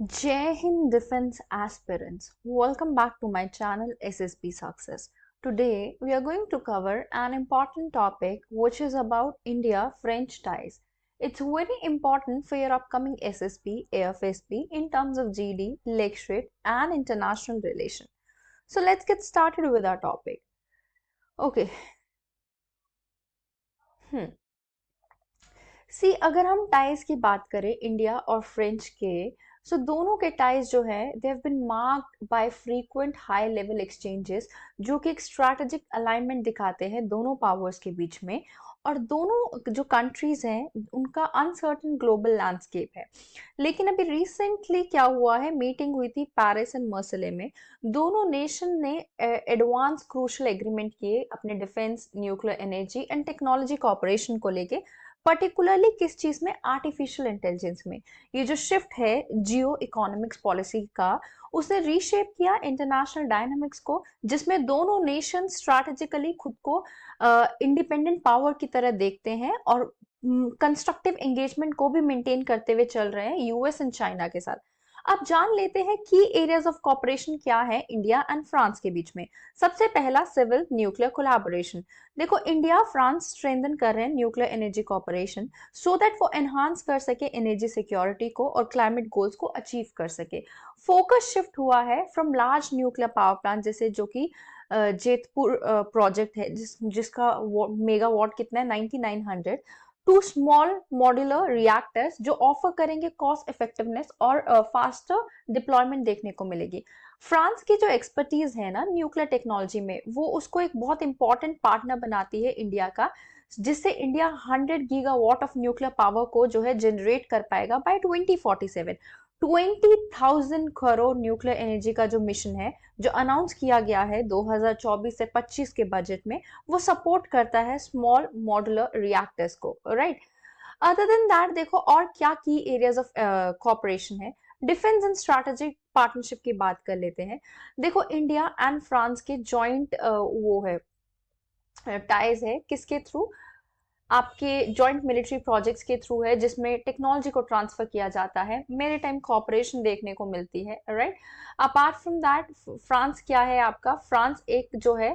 Jai Hind Defense Aspirants, welcome back to my channel SSB Success. Today we are going to cover an important topic which is about India-French ties. It's very important for your upcoming SSB, AFSB in terms of GD, lecturate and international relation. So let's get started with our topic. Okay. Hmm. सी अगर हम ties की बात करें India और French के सो दोनों के ties जो है they have been marked by frequent high level exchanges जो कि एक स्ट्रैटेजिक अलाइनमेंट दिखाते हैं दोनों पावर्स के बीच में और दोनों जो कंट्रीज हैं उनका अनसर्टेन ग्लोबल लैंडस्केप है। लेकिन अभी रिसेंटली क्या हुआ है, मीटिंग हुई थी पेरिस एंड मर्सले में। दोनों नेशन ने एडवांस क्रूशल एग्रीमेंट किए अपने defence, nuclear energy and technology cooperation को लेके, पर्टिकुलरली किस चीज में, आर्टिफिशियल इंटेलिजेंस में। ये जो शिफ्ट है जियो इकोनॉमिक्स पॉलिसी का, उसने रीशेप किया इंटरनेशनल डायनामिक्स को, जिसमें दोनों नेशन स्ट्रैटेजिकली खुद को इंडिपेंडेंट पावर की तरह देखते हैं और कंस्ट्रक्टिव एंगेजमेंट को भी मेंटेन करते हुए चल रहे हैं यूएस एंड चाइना के साथ। अब जान लेते हैं की एरियाज ऑफ कॉपरेशन क्या है इंडिया एंड फ्रांस के बीच में। सबसे पहला, सिविल न्यूक्लियर कोलैबोरेशन। देखो, इंडिया फ्रांस स्ट्रेंथन कर रहे हैं nuclear energy cooperation so that वो एनहांस कर सके एनर्जी सिक्योरिटी को और क्लाइमेट गोल्स को अचीव कर सके। फोकस शिफ्ट हुआ है from large nuclear power plant जैसे जो कि जेतपुर प्रोजेक्ट है जिसका मेगावाट कितना है 9900, टू स्मॉल मॉड्यूलर रिएक्टर्स जो ऑफर करेंगे कॉस्ट इफेक्टिवनेस और फास्टर डिप्लॉयमेंट देखने को मिलेगी। फ्रांस की जो एक्सपर्टीज है ना न्यूक्लियर टेक्नोलॉजी में, वो उसको एक बहुत इंपॉर्टेंट पार्टनर बनाती है इंडिया का, जिससे India 100 gigawatt of nuclear power को जो है जनरेट कर पाएगा बाय 2047। 20,000 करोड़ न्यूक्लियर एनर्जी का जो मिशन है जो अनाउंस किया गया है 2024 से 25 के बजट में, वो सपोर्ट करता है स्मॉल मॉड्यूलर रिएक्टर्स को, राइट। अदर देन दैट देखो और क्या की एरियाज ऑफ कॉपरेशन है। डिफेंस एंड स्ट्रैटेजिक पार्टनरशिप की बात कर लेते हैं। देखो, इंडिया एंड फ्रांस के जॉइंट वो है टाइज है, किसके थ्रू? आपके जॉइंट मिलिट्री प्रोजेक्ट्स के थ्रू है, जिसमें टेक्नोलॉजी को ट्रांसफर किया जाता है, मेरे टाइम कॉपरेशन देखने को मिलती है, right. Apart from that, France क्या है आपका? फ्रांस एक जो है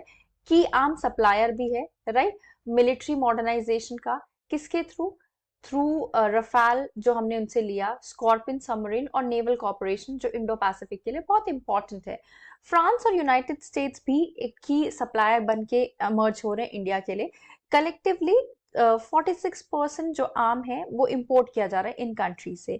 की आर्म सप्लायर भी है, राइट, मिलिट्री मॉडर्नाइजेशन का। किसके थ्रू? थ्रू रफाल जो हमने उनसे लिया, स्कॉर्पियन सबमरीन और नेवल कॉपरेशन जो इंडो पैसिफिक के लिए बहुत इंपॉर्टेंट है। फ्रांस और यूनाइटेड स्टेट्स भी एक की सप्लायर बन के मर्ज हो रहे हैं इंडिया के लिए। कलेक्टिवली 46% जो आम है वो इंपोर्ट किया जा रहा है इन कंट्री से।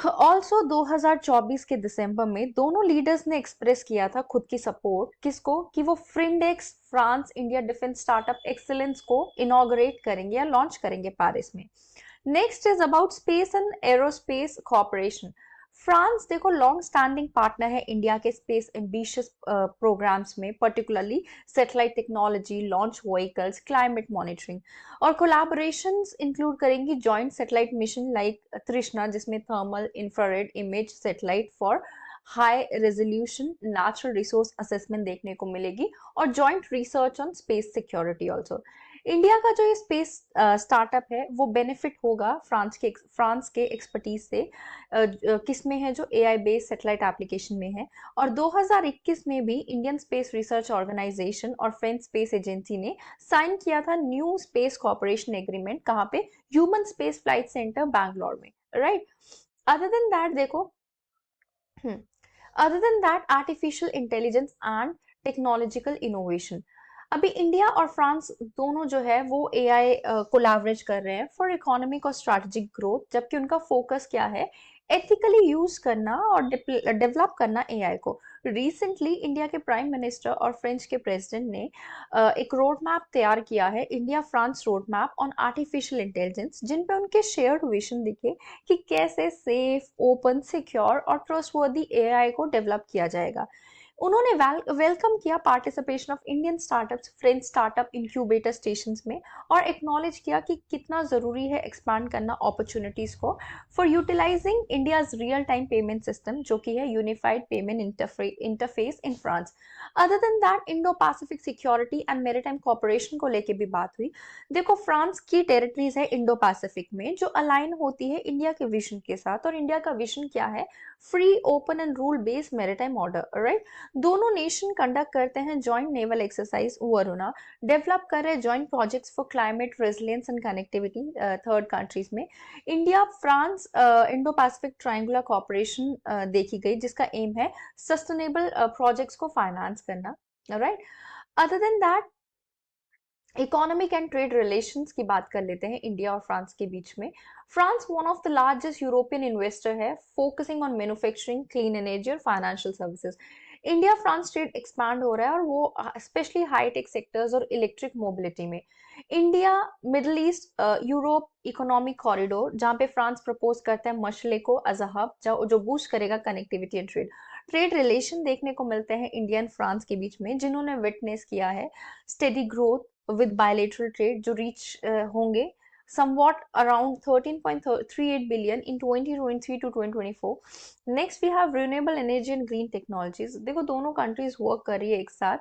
ऑल्सो 2024 के दिसंबर में दोनों लीडर्स ने एक्सप्रेस किया था खुद की सपोर्ट, किसको? कि वो FRINDX France India defence startup excellence को इनॉग्रेट करेंगे या लॉन्च करेंगे पेरिस में। Next is about space and aerospace cooperation. France देखो लॉन्ग स्टैंडिंग पार्टनर है इंडिया के स्पेस एम्बिशियस प्रोग्राम्स में, particularly satellite technology, launch vehicles, climate monitoring. और कोलैबोरेशंस इंक्लूड करेंगी joint satellite mission like Trishna, जिसमें thermal infrared image satellite for high resolution natural resource assessment देखने को मिलेगी, और joint research on space security also. India का जो ये स्पेस स्टार्टअप है वो बेनिफिट होगा फ्रांस के एक्सपर्टीज से, किस में है? जो एआई बेस्ड सैटेलाइट एप्लीकेशन में है। और 2021 में भी इंडियन स्पेस रिसर्च ऑर्गेनाइजेशन और फ्रेंच स्पेस एजेंसी ने साइन किया था न्यू स्पेस कॉपरेशन एग्रीमेंट, कहाँ पे? Human space flight centre Bangalore में, राइट। अदर देन दैट देखो, other than that artificial intelligence and technological innovation. अभी इंडिया और फ्रांस दोनों जो है वो एआई को लेवरेज कर रहे हैं फॉर इकोनॉमिक और स्ट्रैटेजिक ग्रोथ, जबकि उनका फोकस क्या है? एथिकली यूज करना और डेवलप करना एआई को। रिसेंटली इंडिया के प्राइम मिनिस्टर और फ्रेंच के प्रेसिडेंट ने एक रोड मैप तैयार किया है, India France road map on artificial intelligence, जिन पे उनके शेयर्ड विजन दिखे कि कैसे सेफ, ओपन, सिक्योर और ट्रस्टवर्दी एआई को डेवलप किया जाएगा। उन्होंने वेलकम किया participation of Indian startups French startup incubator stations में, और एक्नॉलेज किया कि कितना ज़रूरी है एक्सपांड करना अपॉर्चुनिटीज़ को for utilising India's real time payment system, जो कि है unified payment interface in France. Other than that, Indo Pacific security and maritime cooperation को लेके भी बात हुई। देखो, फ्रांस की टेरिटरीज है इंडो पैसिफिक में जो अलाइन होती है इंडिया के विजन के साथ, और इंडिया का विजन क्या है? Free, open and rule based maritime order, right. दोनों नेशन कंडक्ट करते हैं joint naval exercise Varuna, develop कर रहे joint projects for climate resilience and connectivity third countries में। India France Indo Pacific triangular cooperation देखी गई, जिसका एम है सस्टेनेबल प्रोजेक्ट्स को फाइनेंस करना, right. Other than that, economic and trade relations की बात कर लेते हैं इंडिया और फ्रांस के बीच में। France one of the largest European investor है, focusing on manufacturing, clean energy और financial services. India France trade expand हो रहा है, और वो स्पेशली हाईटेक सेक्टर्स और इलेक्ट्रिक मोबिलिटी में। India Middle East Europe economic corridor, जहाँ पे फ्रांस प्रपोज करता है मशले को एज अ हब, जो बूस्ट करेगा connectivity and trade. Trade relation देखने को मिलते हैं इंडिया एंड फ्रांस के बीच में, जिन्होंने विटनेस किया है steady growth with bilateral trade जो reach होंगे somewhat around 13.38 billion in 2023 to 2024. Next we have renewable energy and green technologies. देखो, दोनों countries work कर रही है एक साथ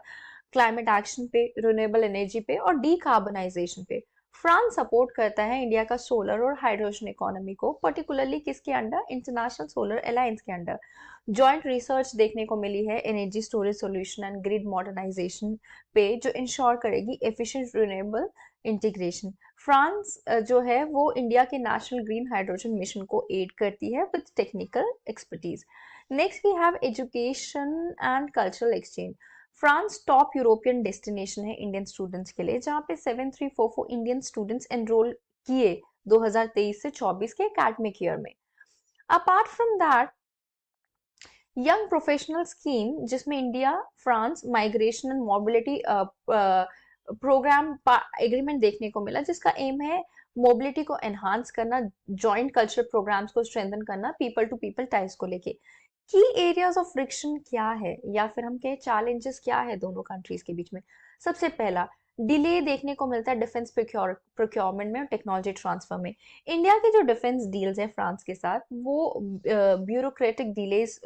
क्लाइमेट एक्शन पे, रिन्यूएबल एनर्जी पे और डीकार्बनाइजेशन पे। फ्रांस सपोर्ट करता है इंडिया का सोलर और हाइड्रोजन इकोनॉमी को, पर्टिकुलरली किसके अंडर? इंटरनेशनल सोलर अलायंस के अंडर। जॉइंट रिसर्च देखने को मिली है energy storage solution and grid modernisation पे, जो इंश्योर करेगी एफिशिएंट रिन्यूएबल इंटीग्रेशन। फ्रांस जो है वो इंडिया के नेशनल ग्रीन हाइड्रोजन मिशन को एड करती है with technical expertise. Next we have education and cultural exchange. France top European destination है इंडियन स्टूडेंट्स के लिए, जहाँ पे 7344 इंडियन स्टूडेंट्स एनरोल किए 2023 से 24 के एकेडमिक ईयर में। Apart from that, young professional scheme, जिसमें India France migration and mobility programme agreement देखने को मिला, जिसका एम है मोबिलिटी को एनहांस करना, जॉइंट कल्चरल प्रोग्राम्स को स्ट्रेंथन करना, पीपल टू पीपल टाइज को लेके। की एरियाज ऑफ फ्रिक्शन क्या है, या फिर हम कहें चैलेंजेस क्या है दोनों कंट्रीज के बीच में? सबसे पहला, डिले देखने को मिलता है डिफेंस प्रोक्योरमेंट में और टेक्नोलॉजी ट्रांसफर में। इंडिया के जो डिफेंस डील्स हैं फ्रांस के साथ, वो ब्यूरोक्रेटिक डिलेज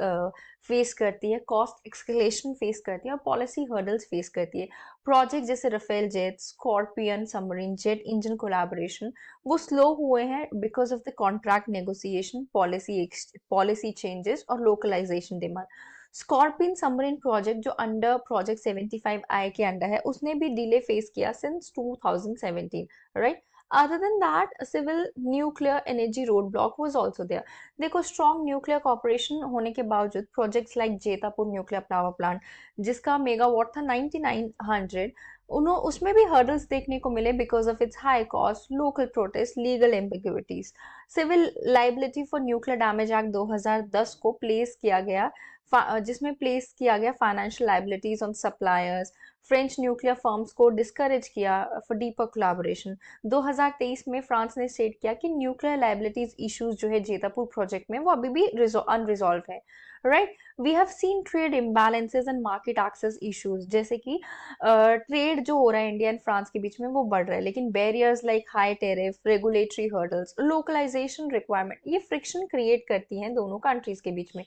फेस करती है, कॉस्ट एक्सकेलेशन फेस करती है और पॉलिसी हर्डल्स फेस करती है। प्रोजेक्ट जैसे Rafale jet, scorpion submarine jet engine collaboration, वो स्लो हुए हैं because of the contract negotiation, policy changes और localisation demand. Scorpion submarine project जो अंडर प्रोजेक्ट 75I के अंडर है, उसने भी डिले फेस किया since 2017, right. Other than that, civil nuclear energy road block was also there. देखो, strong nuclear corporation होने के बावजूद projects like Jaitapur nuclear power plant, जिसका मेगावाट था 9900, उसमें भी हर्डल्स देखने को मिले because of its high cost, local protest, legal ambiguities. Civil liability for nuclear damage act 2010 को प्लेस किया गया, जिसमें प्लेस किया गया financial liabilities on suppliers. French nuclear firms को डिस्करेज किया फॉर डीपर कोलैबोरेशन। 2023 में फ्रांस ने स्टेट किया कि न्यूक्लियर लाइबिलिटीज इश्यूज जो है जेतापुर प्रोजेक्ट में, वो अभी भी अनरिजॉल्व है, right. We have seen trade imbalances and market access issues, जैसे कि ट्रेड जो हो रहा है इंडिया एंड फ्रांस के बीच में वो बढ़ रहा है, लेकिन barriers like high tariff, regulatory hurdles, localisation requirement, ये फ्रिक्शन क्रिएट करती हैं दोनों कंट्रीज के बीच में,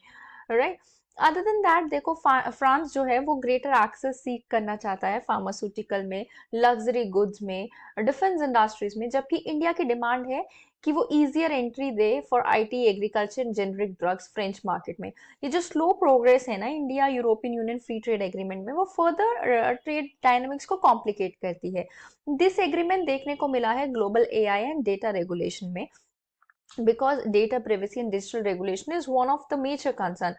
राइट। अदर देन दैट, देखो, फ्रांस जो है वो ग्रेटर एक्सेस सीख करना चाहता है फार्मास्यूटिकल में, लग्जरी गुड्स में, डिफेंस इंडस्ट्रीज में, जबकि इंडिया की डिमांड है कि वो easier entry they for IT, agriculture and generic drugs French market में। ये जो स्लो प्रोग्रेस है ना India European union free trade agreement में, वो फर्दर ट्रेड डायनामिक्स को कॉम्प्लिकेट करती है। दिस एग्रीमेंट देखने को मिला है global AI and data regulation में, because data privacy and digital regulation is one of the major concern.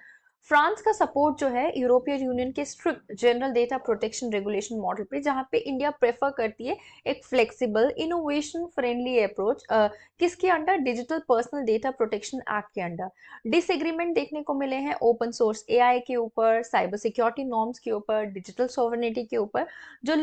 France का सपोर्ट जो है यूरोपियन यूनियन के strict general data protection regulation model पे, जहां पे इंडिया प्रेफर करती है एक फ्लेक्सिबल, इनोवेशन फ्रेंडली अप्रोच, किसके under? Digital personal data protection act के अंडर। डिसएग्रीमेंट देखने को मिले हैं ओपन सोर्स एआई के ऊपर, साइबर सिक्योरिटी नॉर्म्स के ऊपर, डिजिटल सॉवरेनिटी के ऊपर, जो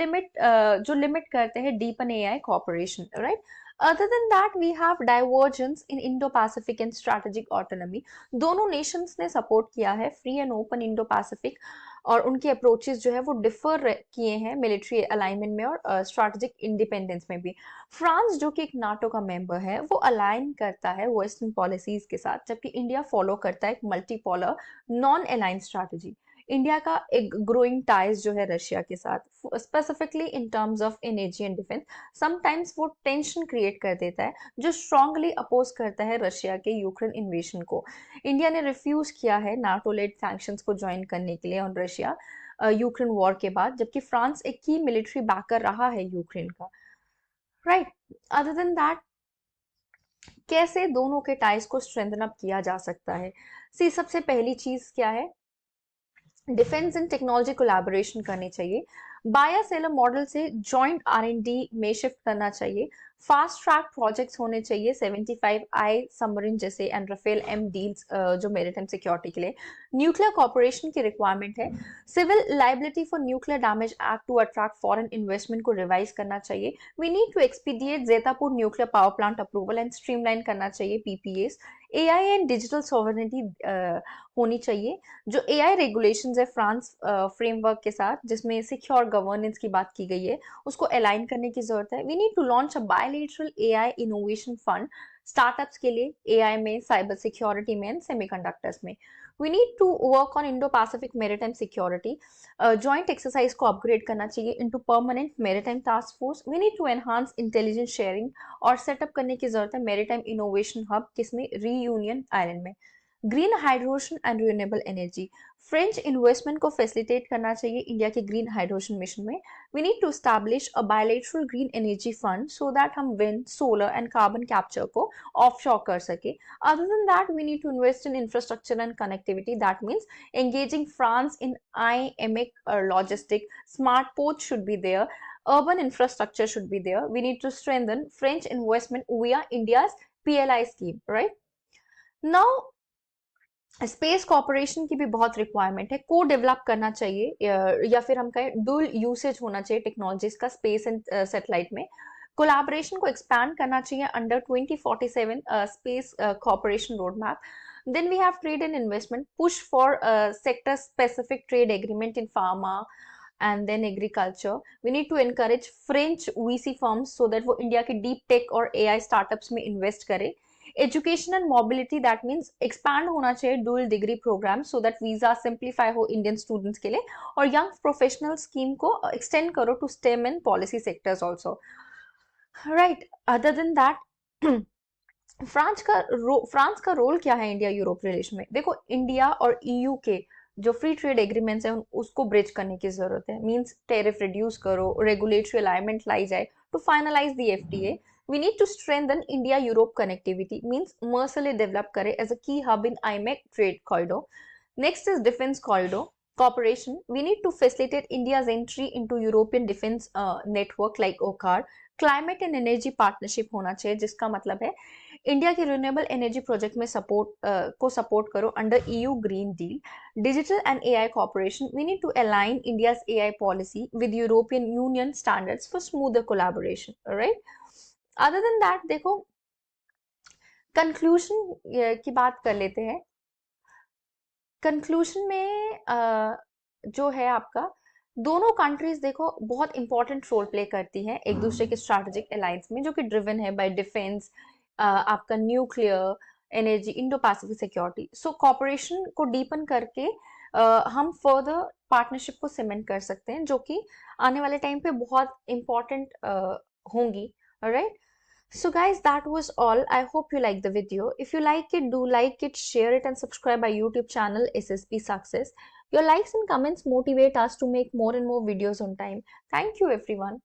लिमिट करते हैं deepen AI cooperation, right. Other than that, we have divergence in Indo-Pacific and strategic autonomy. दोनों nations ने support किया है free and open Indo-Pacific, और उनके approaches जो है वो differ किए हैं military alignment में और strategic independence में भी. फ्रांस जो कि एक नाटो का मेंबर है वो अलाइन करता है वेस्टर्न पॉलिसीज के साथ, जबकि इंडिया फॉलो करता है एक multipolar non align strategy. India का एक ग्रोइंग टाइज जो है रशिया के साथ, specifically in terms of energy and defence, sometimes वो टेंशन क्रिएट कर देता है जो स्ट्रांगली अपोज करता है रशिया के यूक्रेन इन्वेशन को. इंडिया ने रिफ्यूज किया है नाटो लेड सैंक्शंस को ज्वाइन करने के लिए ऑन रशिया यूक्रेन वॉर के बाद, जबकि फ्रांस एक की मिलिट्री बैकर रहा है यूक्रेन का. राइट. अदर देन दैट, कैसे दोनों के टाइज को स्ट्रेंथन अप किया जा सकता है? सी, सबसे पहली चीज क्या है, डिफेंस एंड टेक्नोलॉजी कोलैबोरेशन करनी चाहिए. बायोसेलर मॉडल से जॉइंट R&D में शिफ्ट करना चाहिए. फास्ट ट्रैक प्रोजेक्ट्स होने चाहिए 75I सबमरीन जैसे एंड राफेल M डील्स जो मैरीटाइम सिक्योरिटी के लिए. न्यूक्लियर कॉर्पोरेशन की रिक्वायरमेंट है. Civil liability for nuclear damage act to attract foreign investment को रिवाइज करना चाहिए. We need to expedite Jaitapur nuclear power plant approval and streamline करना चाहिए PPAs. AI and digital sovereignty होनी चाहिए. जो AI रेगुलेशंस है फ्रांस फ्रेमवर्क के साथ, जिसमें सिक्योर गवर्नेंस की बात की गई है, उसको अलाइन करने की जरूरत है. We need to launch a bilateral AI innovation fund startups के लिए, AI में, साइबर सिक्योरिटी में एंड सेमीकंडक्टर्स में. We need to work on Indo Pacific maritime security. Joint exercise को अपग्रेड करना चाहिए into permanent maritime task force. We need to enhance intelligence sharing और setup करने की जरूरत है मैरीटाइम इनोवेशन हब, किसमें, रीयूनियन आइलैंड में. Green hydrogen and renewable energy, French investment को फैसिलिटेट करना चाहिए इंडिया के ग्रीन हाइड्रोजन मिशन में. We need to establish a bilateral green energy fund so that हम wind, solar and carbon capture को offshore कर सके. Other than that, we need to invest in infrastructure and connectivity. That means engaging France in IMEC logistic. Smart ports should be there. Urban infrastructure should be there. We need to strengthen French investment via India's PLI scheme, right? Now, space corporation की भी बहुत requirement है. को develop करना चाहिए या फिर हम कहें डुअल यूसेज होना चाहिए टेक्नोलॉजीज का स्पेस एंड सैटेलाइट में. कोलैबोरेशन को एक्सपैंड करना चाहिए under 2047 space corporation road map. Then we have trade and investment, push for sector specific trade agreement in pharma and then agriculture. We need to encourage French VC firms so that वो India के deep tech और AI startups में invest करे. Education and mobility, that means expand होना चाहिए dual degree programme so that visa simplify हो Indian students के लिए, और यंग प्रोफेशनल स्कीम को एक्सटेंड करो to STEM and policy sectors also. Right. Other than that, France का रोल क्या है इंडिया यूरोप रिलेशन में? देखो, इंडिया और EU के जो फ्री ट्रेड एग्रीमेंट्स हैं उसको ब्रिज करने की जरूरत है. मींस टेरिफ रिड्यूस करो, रेगुलेटरी अलाइनमेंट लाई जाए to finalise the FTA. We need to strengthen India-Europe connectivity, means Mercele develop करे as a key hub in IMEC trade corridor. Next is defense corridor cooperation. We need to facilitate India's entry into European defense network like OCCAR. Climate and energy partnership होना चाहिए, जिसका मतलब है India के renewable energy project में support करो under EU green deal. Digital and AI cooperation. We need to align India's AI policy with European Union standards for smoother collaboration. Right? Other than that, देखो, conclusion की बात कर लेते हैं. Conclusion में जो है आपका, दोनों कंट्रीज देखो बहुत इंपॉर्टेंट रोल प्ले करती हैं एक दूसरे के स्ट्रैटेजिक अलायंस में, जो कि ड्रिवन है बाय डिफेंस, आपका nuclear energy, Indo Pacific security. So cooperation को डीपन करके हम फर्दर पार्टनरशिप को सीमेंट कर सकते हैं, जो कि आने वाले टाइम पे बहुत इंपॉर्टेंट होंगी. Alright, so guys, that was all. I hope you like the video. If you like it, do like it, share it and subscribe our YouTube channel SSP Success. Your likes and comments motivate us to make more and more videos on time. Thank you everyone.